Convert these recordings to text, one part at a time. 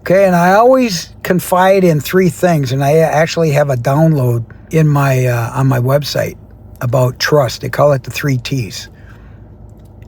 Okay, and I always confide in three things, and I actually have a download in my on my website about trust. They call it the 3 T's.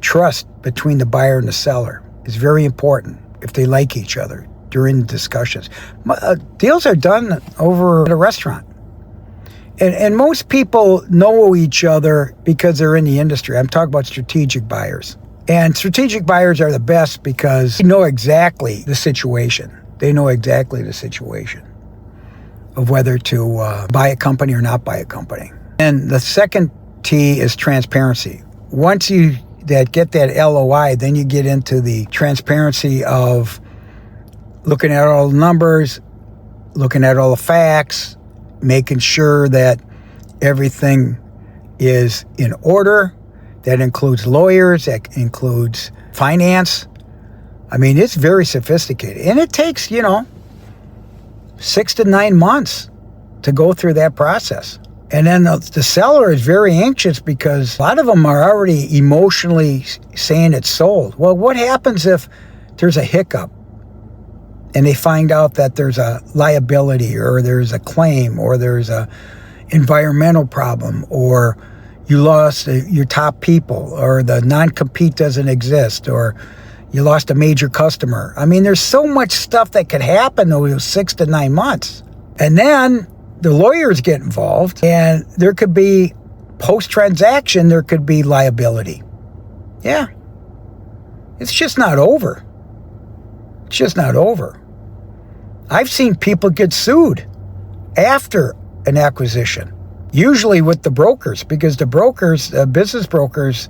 Trust between the buyer and the seller is very important if they like each other during the discussions. Deals are done over at a restaurant. And most people know each other because they're in the industry. I'm talking about strategic buyers. And strategic buyers are the best because they know exactly the situation. They know exactly the situation of whether to buy a company or not buy a company. And the second T is transparency. Once you get that LOI, then you get into the transparency of looking at all the numbers, looking at all the facts, making sure that everything is in order. That includes lawyers, that includes finance. I mean, it's very sophisticated. And it takes, 6 to 9 months to go through that process. And then the seller is very anxious because a lot of them are already emotionally saying it's sold. Well, what happens if there's a hiccup and they find out that there's a liability or there's a claim or there's a environmental problem or you lost your top people or the non-compete doesn't exist or you lost a major customer. I mean, there's so much stuff that could happen over 6 to 9 months. And then the lawyers get involved and there could be post-transaction, there could be liability. Yeah. It's just not over. It's just not over. I've seen people get sued after an acquisition, usually with the brokers, because the brokers, business brokers,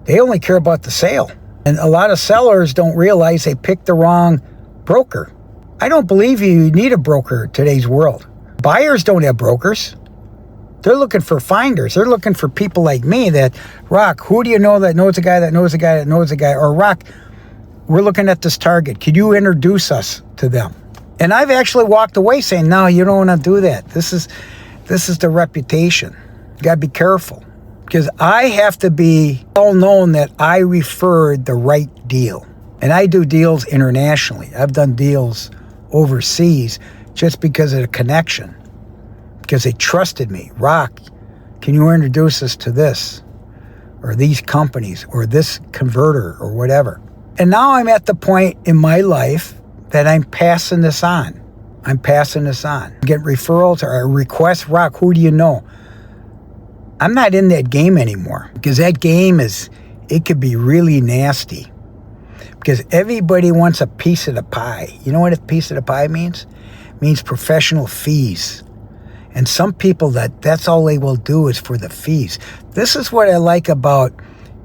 they only care about the sale. And a lot of sellers don't realize they picked the wrong broker. I don't believe you need a broker in today's world. Buyers don't have brokers. They're looking for finders. They're looking for people like me that, Rock, who do you know that knows a guy that knows a guy that knows a guy? Or, Rock, we're looking at this target. Could you introduce us to them? And I've actually walked away saying, no, you don't want to do that. This is the reputation. You got to be careful. Because I have to be well known that I referred the right deal. And I do deals internationally. I've done deals overseas just because of the connection. Because they trusted me. Rock, can you introduce us to this? Or these companies, or this converter, or whatever. And now I'm at the point in my life that I'm passing this on. I'm passing this on. I get referrals or requests. Rock, who do you know? I'm not in that game anymore. Because that game it could be really nasty. Because everybody wants a piece of the pie. You know what a piece of the pie means? It means professional fees. And some people, that's all they will do is for the fees. This is what I like about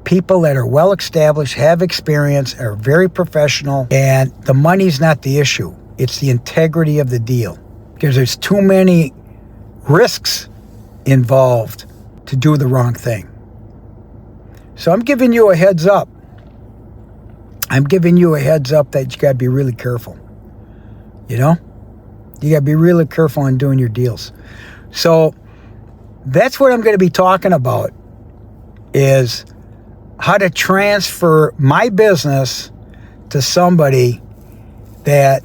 people that are well established, have experience, are very professional, and the money's not the issue. It's the integrity of the deal. Because there's too many risks involved to do the wrong thing. So I'm giving you a heads up. I'm giving you a heads up that you got to be really careful. You know? You got to be really careful on doing your deals. So that's what I'm going to be talking about, is how to transfer my business to somebody that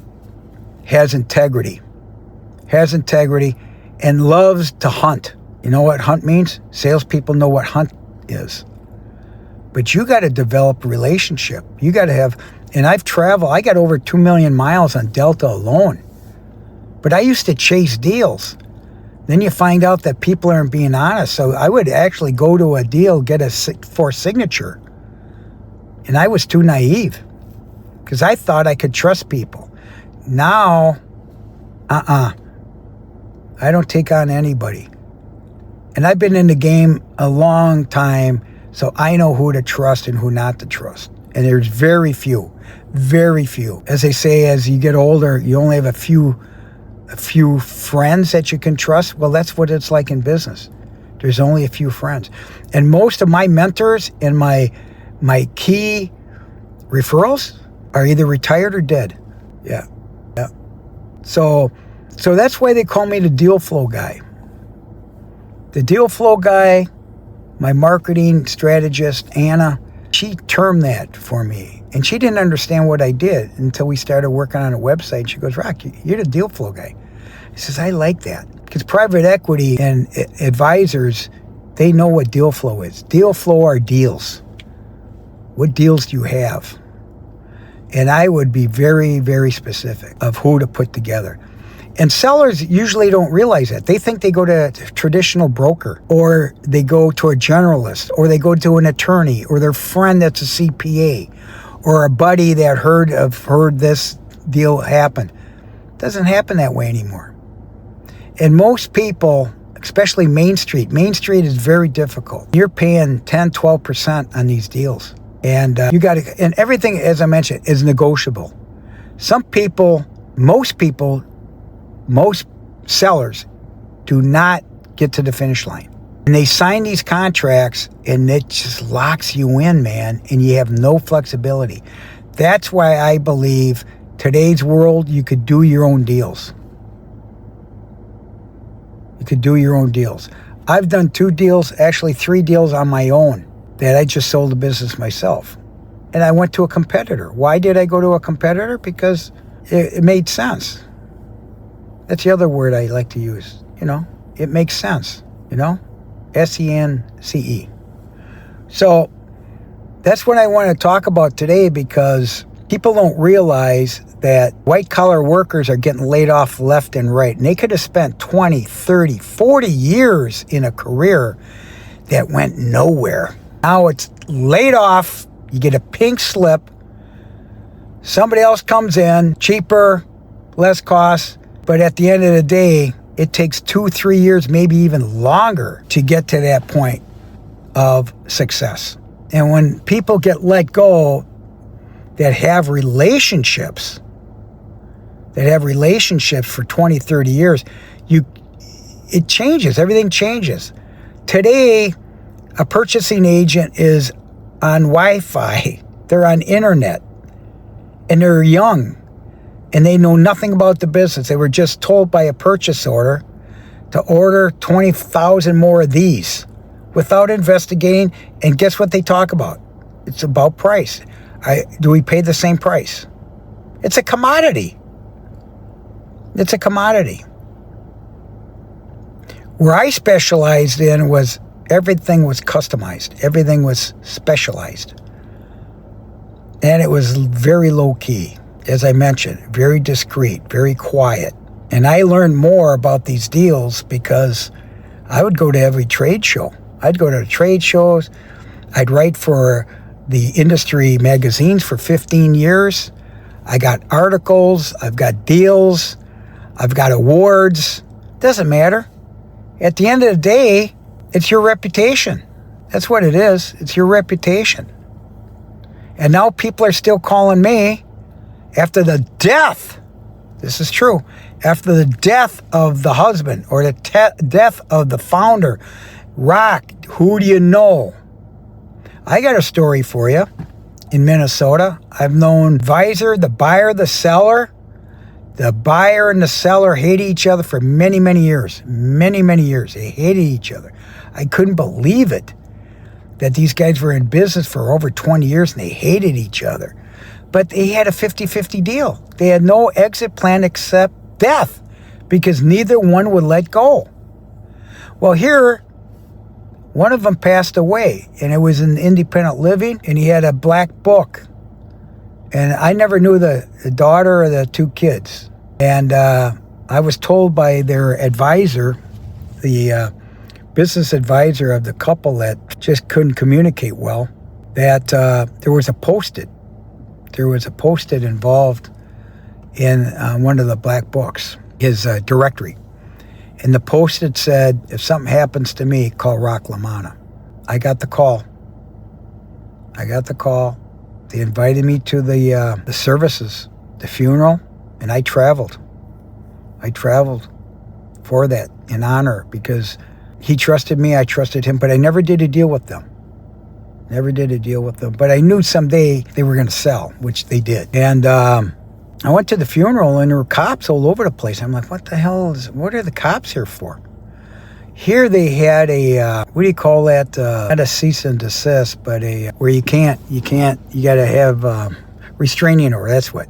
has integrity and loves to hunt. You know what hunt means? Salespeople know what hunt is. But you got to develop a relationship. You got to have, and I've traveled, I got over 2 million miles on Delta alone. But I used to chase deals. Then you find out that people aren't being honest. So I would actually go to a deal, get a forced signature. And I was too naive because I thought I could trust people. Now, I don't take on anybody. And I've been in the game a long time, so I know who to trust and who not to trust. And there's very few. As they say, as you get older, you only have a few friends that you can trust. Well, that's what it's like in business. There's only a few friends. And most of my mentors and my key referrals are either retired or dead. Yeah. So that's why they call me the deal flow guy. The deal flow guy, my marketing strategist, Anna, she termed that for me. And she didn't understand what I did until we started working on a website. She goes, Rock, you're the deal flow guy. I says, I like that. Because private equity and advisors, they know what deal flow is. Deal flow are deals. What deals do you have? And I would be very, very specific of who to put together. And sellers usually don't realize that. They think they go to a traditional broker, or they go to a generalist, or they go to an attorney, or their friend that's a CPA, or a buddy that heard this deal happen. It doesn't happen that way anymore. And most people, especially Main Street is very difficult. You're paying 10, 12% on these deals. And and everything, as I mentioned, is negotiable. Most sellers do not get to the finish line. And they sign these contracts and it just locks you in, man, and you have no flexibility. That's why I believe today's world, you could do your own deals. You could do your own deals. I've done 2 deals, actually 3 deals on my own that I just sold the business myself. And I went to a competitor. Why did I go to a competitor? Because it made sense. That's the other word I like to use. It makes sense. SENCE. So that's what I want to talk about today, because people don't realize that white-collar workers are getting laid off left and right. And they could have spent 20, 30, 40 years in a career that went nowhere. Now it's laid off. You get a pink slip. Somebody else comes in, cheaper, less cost. But at the end of the day, it takes 2-3 years, maybe even longer, to get to that point of success. And when people get let go that have relationships for 20, 30 years, it changes. Everything changes. Today, a purchasing agent is on Wi-Fi. They're on internet. And they're young. And they know nothing about the business. They were just told by a purchase order to order 20,000 more of these without investigating. And guess what they talk about? It's about price. Do we pay the same price? It's a commodity. It's a commodity. Where I specialized in was everything was customized. Everything was specialized. And it was very low key. As I mentioned, very discreet, very quiet. And I learned more about these deals because I would go to every trade show. I'd go to the trade shows. I'd write for the industry magazines for 15 years. I got articles. I've got deals. I've got awards. Doesn't matter. At the end of the day, it's your reputation. That's what it is. It's your reputation. And now people are still calling me after the death, this is true, after the death of the husband or the death of the founder. Rock, who do you know? I got a story for you. In Minnesota, I've known advisor, the buyer, the seller. The buyer and the seller hated each other for many, many years. Many, many years. They hated each other. I couldn't believe it that these guys were in business for over 20 years and they hated each other. But they had a 50-50 deal. They had no exit plan except death because neither one would let go. Well, here, one of them passed away, and it was in independent living, and he had a black book. And I never knew the daughter or the 2 kids. And I was told by their advisor, the business advisor of the couple that just couldn't communicate well, that there was a Post-it. There was a Post-it involved in one of the black books, his directory. And the Post-it said, if something happens to me, call Rock LaManna. I got the call. They invited me to the services, the funeral, and I traveled. I traveled for that in honor because he trusted me, I trusted him, but I never did a deal with them. But I knew someday they were going to sell, which they did. And I went to the funeral, and there were cops all over the place. I'm like, what are the cops here for? Here they had a, what do you call that? Not a cease and desist, but where you got to have restraining order. That's what.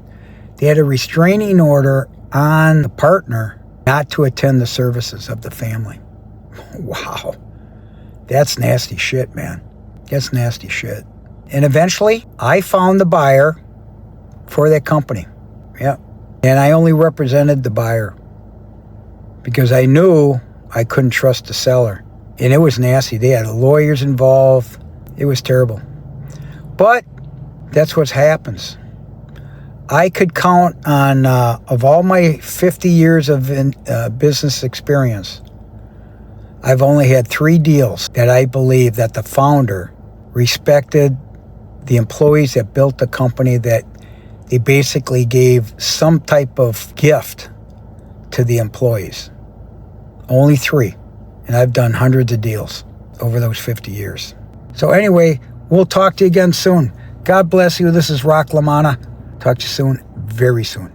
They had a restraining order on the partner not to attend the services of the family. Wow. That's nasty shit, man. That's nasty shit. And eventually, I found the buyer for that company. Yeah. And I only represented the buyer because I knew I couldn't trust the seller. And it was nasty. They had lawyers involved. It was terrible. But that's what happens. I could count on, of all my 50 years of business experience, I've only had 3 deals that I believe that the founder respected the employees that built the company, that they basically gave some type of gift to the employees. Only 3. And I've done hundreds of deals over those 50 years. So anyway, we'll talk to you again soon. God bless you. This is LaManna. Talk to you soon, very soon.